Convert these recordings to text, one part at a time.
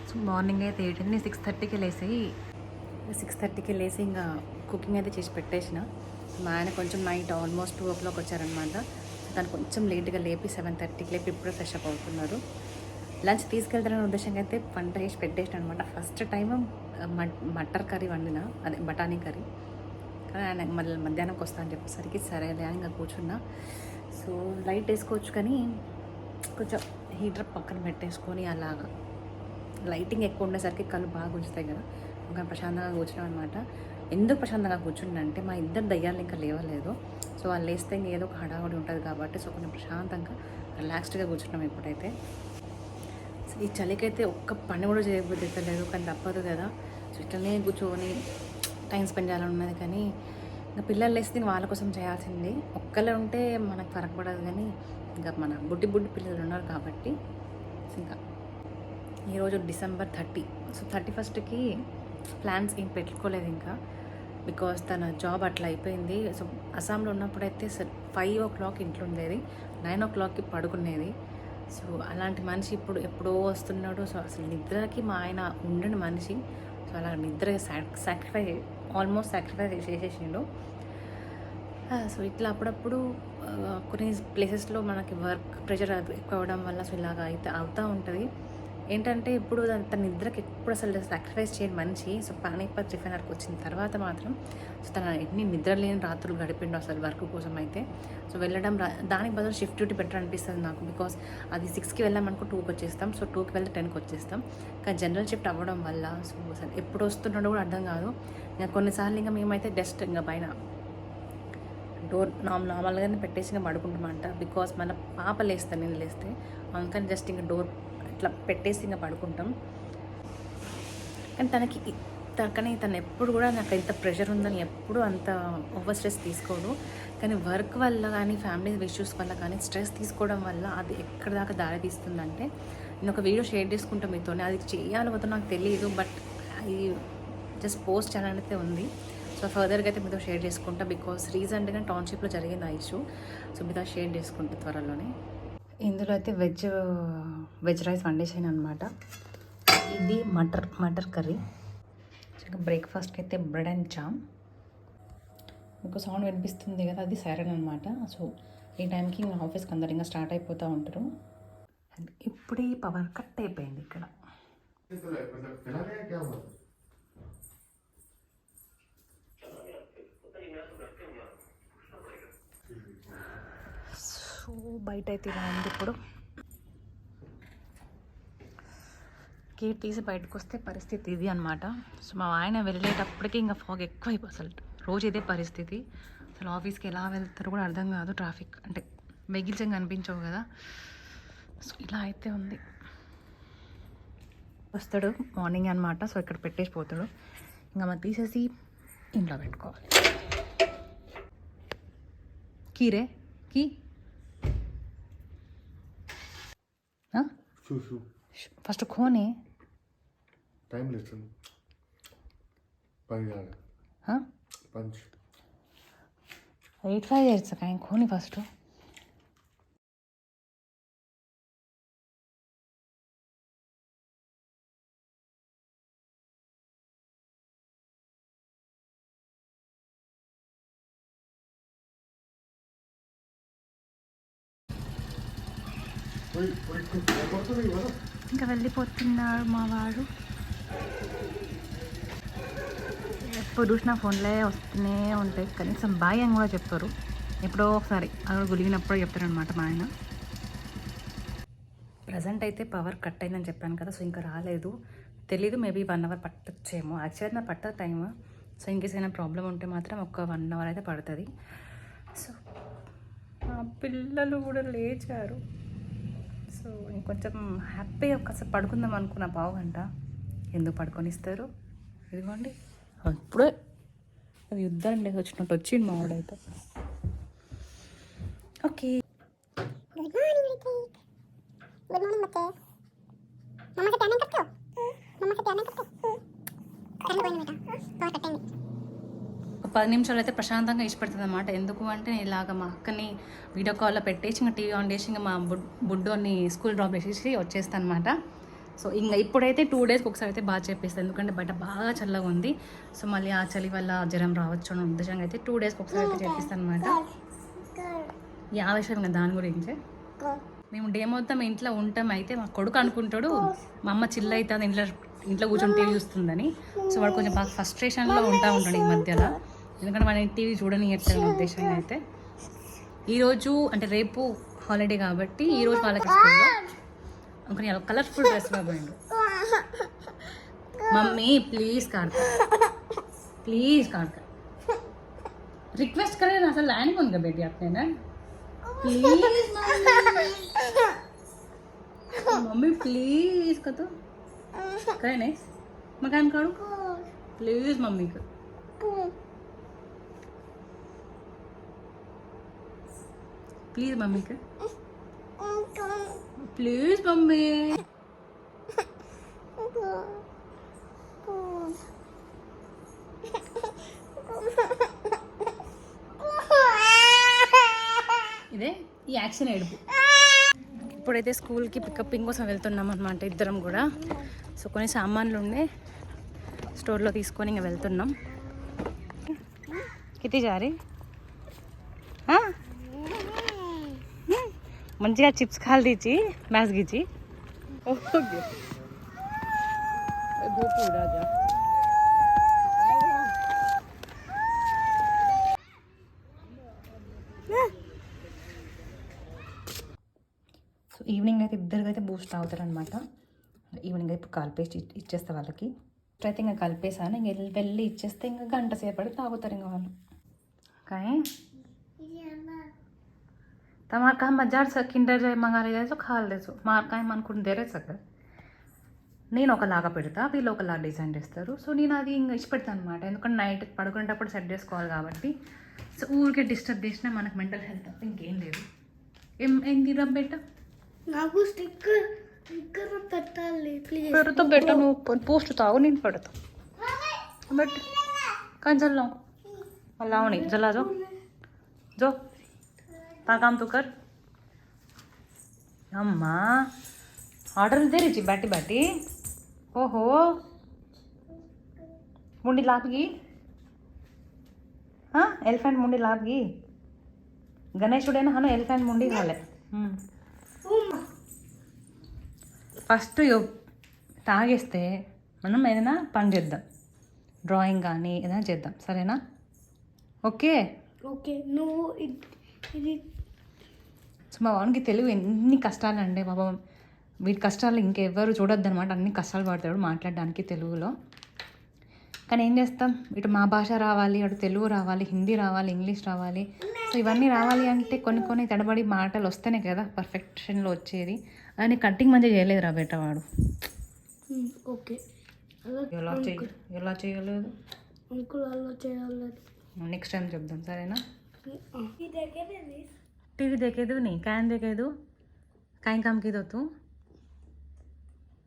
So morning అయితే 8 6:30కి లేసి 6:30కి లేసి ఇంకా కుకింగ్ అయితే చేసి పెట్టేసిన. మా ఆయన కొంచెం నైట్ ఆల్మోస్ట్ 2 o'clock వచ్చారనమాట. దాన్ని కొంచెం లేట్గా లేపి 7:30కి లేపి ఇప్పుడే ఫ్రెష్ అప్ అవుతున్నారు. లంచ్ తీసుకెళ్తారనే ఉద్దేశంగా అయితే వంట చేసి పెట్టేసిన అనమాట. ఫస్ట్ టైం మటర్ కర్రీ వండిన, అదే బఠానీ కర్రీ. కానీ ఆయన మళ్ళీ మధ్యాహ్నంకి వస్తా అని చెప్పేసరికి సరేలే అని ఇంకా కూర్చున్నా. సో లైట్ వేసుకోవచ్చు కానీ కొంచెం హీటర్ పక్కన పెట్టేసుకొని అలాగా లైటింగ్ ఎక్కువ ఉండేసరికి కళ్ళు బాగా గుంజుతాయి కదా, ఇంకా ప్రశాంతంగా కూర్చున్నాం అనమాట. ఎందుకు ప్రశాంతంగా కూర్చుంటే మా ఇద్దరు దయ్యాలు ఇంకా లేవలేదు. సో వాళ్ళు లేస్తే ఇంకా ఏదో ఒక హడావుడి ఉంటుంది కాబట్టి సో కొంచెం ప్రశాంతంగా రిలాక్స్డ్గా కూర్చున్నాం ఇప్పుడైతే. సో ఈ చలికైతే ఒక్క పని కూడా చేయబుద్ధి లేదు, కానీ తప్పదు కదా. సో ఇట్లనే కూర్చొని టైం స్పెండ్ చేయాలని ఉన్నది. కానీ ఇంకా పిల్లలు లేస్తే వాళ్ళ కోసం చేయాల్సింది. ఒక్కళ్ళే ఉంటే మనకు ఫరక్ పడదు, కానీ ఇంకా మన బుడ్డి పిల్లలు ఉన్నారు కాబట్టి ఇంకా ఈరోజు December 30. సో 31st ప్లాన్స్ ఏం పెట్టుకోలేదు ఇంకా, బికాస్ తన జాబ్ అట్లా అయిపోయింది. సో అస్సాంలో ఉన్నప్పుడైతే 5 o'clock ఇంట్లో ఉండేది, 9 o'clockకి పడుకునేది. సో అలాంటి మనిషి ఇప్పుడు ఎప్పుడో వస్తున్నాడు. సో అసలు నిద్రకి మా ఆయన ఉండని మనిషి. సో అలా నిద్ర ఆల్మోస్ట్ సాక్రిఫైస్ చేసేసిండు. సో ఇట్లా అప్పుడప్పుడు కొన్ని ప్లేసెస్లో మనకి వర్క్ ప్రెషర్ ఎక్కువ అవ్వడం వల్ల సో ఇలాగ అయితే అవుతూ ఉంటుంది. ఏంటంటే ఇప్పుడు తన నిద్రకి ఎప్పుడు అసలు సాక్రిఫైస్ చేయని మనిషి. సో పానీపత్ రిఫైనర్కి వచ్చిన తర్వాత మాత్రం సో తన ఎన్ని నిద్ర లేని రాత్రులు గడిపిండు అసలు వర్క్ కోసం అయితే. సో వెళ్ళడం దానికి బదులు షిఫ్ట్ డ్యూటీ బెటర్ అనిపిస్తుంది నాకు, బికాస్ అది 6కి వెళ్ళామనుకో 2కి వచ్చేస్తాం. సో 2కి వెళ్తే 10కి వచ్చేస్తాం. కానీ జనరల్ షిఫ్ట్ అవ్వడం వల్ల సో అసలు ఎప్పుడు వస్తున్నాడో కూడా అర్థం కాదు. ఇంకా కొన్నిసార్లు ఇంకా మేమైతే జస్ట్ ఇంకా పైన డోర్ నార్మల్గానే పెట్టేసి ఇంకా పడుకుంటామంట. బికాస్ మన పాప లేస్తాను నేను లేస్తే, అందుకని జస్ట్ ఇంకా డోర్ ఇట్లా పెట్టేసి ఇంకా పడుకుంటాం. కానీ తను ఎప్పుడు కూడా నాకు ఇంత ప్రెషర్ ఉందని ఎప్పుడు అంత ఓవర్ స్ట్రెస్ తీసుకోడు. కానీ వర్క్ వల్ల కానీ ఫ్యామిలీ ఇష్యూస్ వల్ల కానీ స్ట్రెస్ తీసుకోవడం వల్ల అది ఎక్కడి దాకా దారి తీస్తుందంటే, నేను ఒక వీడియో షేర్ చేసుకుంటాం మీతోనే. అది చేయాలో వద్దో నాకు తెలియదు, బట్ అది జస్ట్ పోస్ట్ చేయాలనైతే ఉంది. సో ఫర్దర్గా అయితే మీతో షేర్ చేసుకుంటా, బికాస్ రీసెంట్గా టౌన్షిప్లో జరిగింది ఆ ఇష్యూ. సో మీతో షేర్ చేసుకుంటా త్వరలోనే. ఇందులో అయితే వెజ్ రైస్ వండేసాను అనమాట. ఇది మటర్ కర్రీ. ఇంకా బ్రేక్ఫాస్ట్కి అయితే బ్రెడ్ అండ్ జామ్. మీకు సౌండ్ వినిపిస్తుంది కదా, అది సైరన్ అనమాట. సో ఈ టైంకి ఇంకా ఆఫీస్కి అందరు ఇంకా స్టార్ట్ అయిపోతూ ఉంటారు. అండ్ ఇప్పుడే పవర్ కట్ అయిపోయింది ఇక్కడ. సో బయట అయితే ఇలా ఉంది ఇప్పుడు. గేట్ తీసి బయటకు వస్తే పరిస్థితి ఇది అనమాట. సో మా ఆయన వెళ్ళేటప్పటికి ఇంకా ఫాగ్ ఎక్కువ అయిపోయి అసలు రోజు ఇదే పరిస్థితి. అసలు ఆఫీస్కి ఎలా వెళ్తారో కూడా అర్థం కాదు. ట్రాఫిక్ అంటే వెహికల్స్ ఏం కనిపించవు కదా. సో ఇలా అయితే ఉంది. వస్తాడు మార్నింగ్ అనమాట. సో ఇక్కడ పెట్టేసి పోతాడు. ఇంకా మనం తీసేసి ఇంట్లో పెట్టుకోవాలి. కీరే కీ ఫస్ట్ కోనే टाइम लेसन पंच 8-5 years काय कोणी फर्स्ट ఇంకా వెళ్ళిపోతున్నాడు మా వాడు. ఎప్పుడు చూసినా ఫోన్లే వస్తూనే ఉంటాయి, కనీసం బాయ్ అని కూడా చెప్పారు. ఎప్పుడో ఒకసారి అది గులిగినప్పుడు చెప్తారనమాట మా ఆయన. ప్రజెంట్ అయితే పవర్ కట్ అయిందని చెప్పాను కదా. సో ఇంకా రాలేదు, తెలీదు. Maybe 1 hour పట్టచ్చేమో. యాక్చువల్లీ నా పట్ట టైమ్. సో ఇంకేస్ అయినా ప్రాబ్లం ఉంటే మాత్రం ఒక 1 hour అయితే పడుతుంది. సో మా పిల్లలు కూడా లేచారు. సో ఇంకొంచెం హ్యాపీగా ఒకసారి పడుకుందాం అనుకున్న పావు గంట. ఎందుకు పడుకొనిస్తారు? ఇదిగోండి అప్పుడే అది యుద్ధాన్ని లేక వచ్చినట్టు వచ్చింది మా వాడైతే. Okay, good morning Hrithik. Good morning बच्चे. मम्मा से प्यार नहीं करते हो? मम्मा से प्यार नहीं करते हो? करने कोई नहीं बेटा, बहुत कटेंगे. ఒక 10 నిమిషాలు అయితే ప్రశాంతంగా ఇష్టపడుతుంది అన్నమాట. ఎందుకు అంటే ఇలాగ మా అక్కని వీడియో కాల్లో పెట్టేసి ఇంకా టీవీ ఆన్ చేసి ఇంకా మా బుడ్డోని స్కూల్ డ్రాప్ చేసేసి వచ్చేస్తాను అనమాట. సో ఇంకా ఇప్పుడైతే 2 డేస్కి ఒకసారి అయితే బాగా చేపిస్తాను, ఎందుకంటే బయట బాగా చల్లగా ఉంది. సో మళ్ళీ ఆ చలి వల్ల జ్వరం రావచ్చు అన్న ఉద్దేశంగా అయితే 2 డేస్కి ఒకసారి అయితే చేపిస్తాను అనమాట. ఈ ఆవేశం ఇంకా దాని గురించే. మేము డే మొత్తం ఇంట్లో ఉంటాం, అయితే మా కొడుకు అనుకుంటాడు మా అమ్మ చిల్ అవుతుంది ఇంట్లో కూర్చొని టీవీ చూస్తుందని. సో వాడు కొంచెం బాగా ఫ్రస్ట్రేషన్లో ఉంటాడు ఈ మధ్యలో, ఎందుకంటే వాడిని టీవీ చూడనియట్లేదు అనే ఉద్దేశంగా అయితే. ఈరోజు అంటే రేపు హాలిడే కాబట్టి ఈరోజు వాళ్ళకి స్కూల్లో ఒకని కలర్ఫుల్ డ్రెస్గా పోయిండు. మమ్మీ ప్లీజ్ కార్క, ప్లీజ్ కార్క, रिक्वेस्ट करे ना, असल लाइन कौन का बेटी आपने ना, प्लीज मम्मी प्लीज का तो करे नहीं मकान करो प्लीज मम्मी का प्लीज मम्मी का प्लीज मम्मी ఇదే ఈ యాక్షన్ ఏడుపు. ఇప్పుడైతే స్కూల్కి పికప్పింగ్ కోసం వెళ్తున్నాం అనమాట ఇద్దరం కూడా. సో కొన్ని సామాన్లు ఉండే స్టోర్లో తీసుకొని ఇంకా వెళ్తున్నాం. కితి జారీ మంచిగా చిప్స్ ఖాలు తీసి మ్యాస్ గీచి ఓకే రాజా. సో ఈవినింగ్ అయితే ఇద్దరికైతే బూస్ట్ తాగుతారనమాట. ఈవినింగ్ అయితే కలిపేసి ఇచ్చేస్తా వాళ్ళకి. అయితే ఇంకా కలిపేసాను, ఇంక వెళ్ళి ఇచ్చేస్తే ఇంకా గంట సేపటి తాగుతారు ఇంకా వాళ్ళు. కానీ तमार कहाँ मजार से किंडर जाय मंगा ले సో खा లేసు మార్ కాయ అనుకుని దేరే సక నేను ఒకలాగా పెడతా, వీళ్ళు ఒకలా డిజైన్ చేస్తారు. సో నేను అది ఇంకా ఇష్టపెడతాను అనమాట, ఎందుకంటే నైట్ పడుకునేటప్పుడు సెట్ చేసుకోవాలి కాబట్టి. సో ఊరికే డిస్టర్బ్ చేసినా మనకు మెంటల్ హెల్త్ ఇంకేం లేదు. ఏంది రా బెట్ట నాకు స్టిక్కర్ పెట్టాలి ప్లీజ్. పెడతా బెట్ట, నువ్వు పోస్ట్ తాగు నేను పెడతా బట్ కానీ జల్లావు अल्लाह नहीं जला जो तार काम तो कर. अम्मा ऑर्डर दे रही थी बैठी बैठी. ओहो मुंडी लापगी, हाँ एलिफेंट मुंडी लापगी. గణేశుడైనా హను ఎలిఫెంట్ ముండి కాలే. ఫస్ట్ తాగేస్తే మనం ఏదైనా పని చేద్దాం, డ్రాయింగ్ కానీ ఏదైనా చేద్దాం, సరేనా? Okay okay. నువ్వు ఇది సో మా వానికి తెలుగు ఎన్ని కష్టాలు అండి పాపం, వీటి కష్టాలు ఇంకెవ్వరు చూడొద్దు అనమాట. అన్ని కష్టాలు పడతాడు మాట్లాడడానికి తెలుగులో. కానీ ఏం చేస్తాం, ఇటు మా భాష రావాలి, అటు తెలుగు రావాలి, హిందీ రావాలి, ఇంగ్లీష్ రావాలి. సో ఇవన్నీ రావాలి అంటే కొన్ని తడబడి మాటలు వస్తేనే కదా పర్ఫెక్షన్లో వచ్చేది. అని కట్టింగ్ మంచిగా చేయలేదు రా బేట వాడు. ఓకే ఎలా చేయలేదు అంకుల్ అలా చేయలేదు. నెక్స్ట్ టైం చెప్దాం, సరేనా? टीवी देखे दो नहीं कैन देखे दो काई काम की दो तू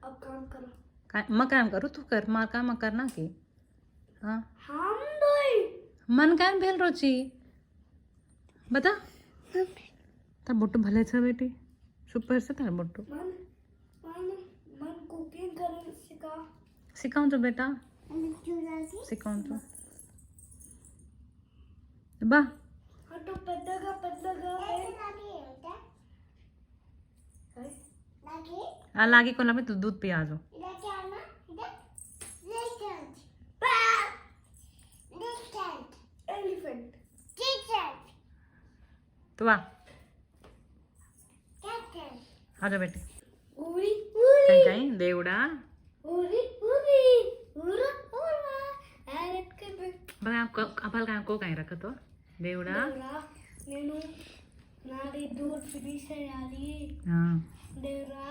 अब काम करो. मैं काम करूँ तू कर मार काम करना की. हाँ हम दोई मन कैन भेल रोची बता तार बुट्टू भले छ बेटी सुपर से तार बुट्टू मन कुकिंग करना सिखाऊं तो बेटा सिखाऊं तो बा तो పెద్దగా అలాగే కొనమే तू दूध पिया दो. तो आ आजा बेटे कहीं దేవుడా అపాల్ కో కहीं रख तो దేవుడా నేను నాది దూర్ ఫినిష్ చేయాలి. దేవుడా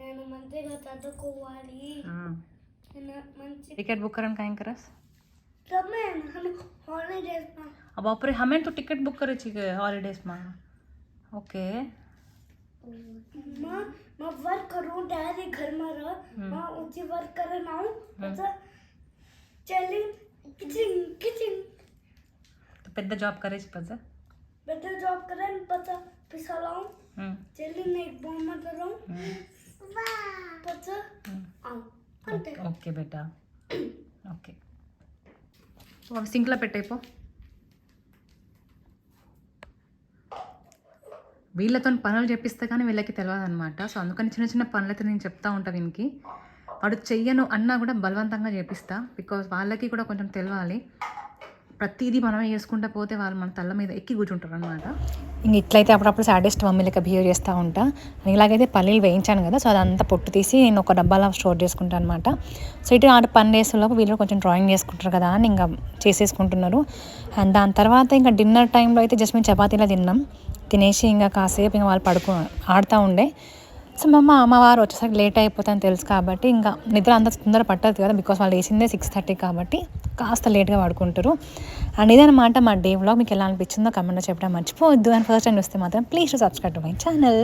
నేను మంచిగా చదువుకోవాలి. टिकट बुक करन काहे करस તમે हम हॉलिडेज में अब ऑपरे हमें तो टिकट बुक करे छी हॉलिडेज में. ओके मैं वर्क करूं डैडी घर में रह मैं उसी वर्क करे ना अच्छा चलिंग किचिंग तो పెద్ద జాబ్ करे छी पजा बेटा जॉब करे पता पैसा लाऊं चलिंग एक बॉम्ब में करूं ఓకే బేటా ఓకే సింక్లో పెట్టయిపో. వీళ్ళతో పనులు చెప్పిస్తే కానీ వీళ్ళకి తెలియదు అనమాట. సో అందుకని చిన్న చిన్న పనులు అయితే నేను చెప్తా ఉంటాను వీనికి. వాడు చెయ్యను అన్నా కూడా బలవంతంగా చేపిస్తా, బికాజ్ వాళ్ళకి కూడా కొంచెం తెలియాలి. ప్రతిదీ మనమే చేసుకుంటూ పోతే వాళ్ళు మన తల్ల మీద ఎక్కి కూర్చుంటారు అనమాట. ఇంక ఇట్లయితే అప్పుడప్పుడు సాడెస్ట్ మమ్మీ లెక్క బిహేవ్ చేస్తూ ఉంటా. ఇలాగైతే పల్లీలు వేయించాను కదా, సో అదంతా పొట్టు తీసి నేను ఒక డబ్బాలో స్టోర్ చేసుకుంటాను అనమాట. సో ఇటు ఆట పని చేసేలోపు వీళ్ళు కొంచెం డ్రాయింగ్ చేసుకుంటారు కదా అని ఇంకా చేసేసుకుంటున్నారు. అండ్ దాని తర్వాత ఇంకా డిన్నర్ టైంలో అయితే జస్ట్ మేము చపాతీలో తిన్నాం. తినేసి ఇంకా కాసేపు ఇంకా వాళ్ళు ఆడుతూ ఉండే. సో మా వారు వచ్చేసరికి లేట్ అయిపోతుందని తెలుసు కాబట్టి ఇంకా నిద్ర అంత తొందర పట్టదు కదా, బికాస్ వాళ్ళు వేసిందే 6:30 కాబట్టి కాస్త లేట్గా పడుకుంటారు. అండ్ ఇదనమాట మా డే వ్లాగ్. మీకు ఎలా అనిపించిందో కమెంట్లో చెప్పడం మర్చిపోవద్దు. అండ్ ఫస్ట్ టైం వస్తే మాత్రం please to subscribe to my channel.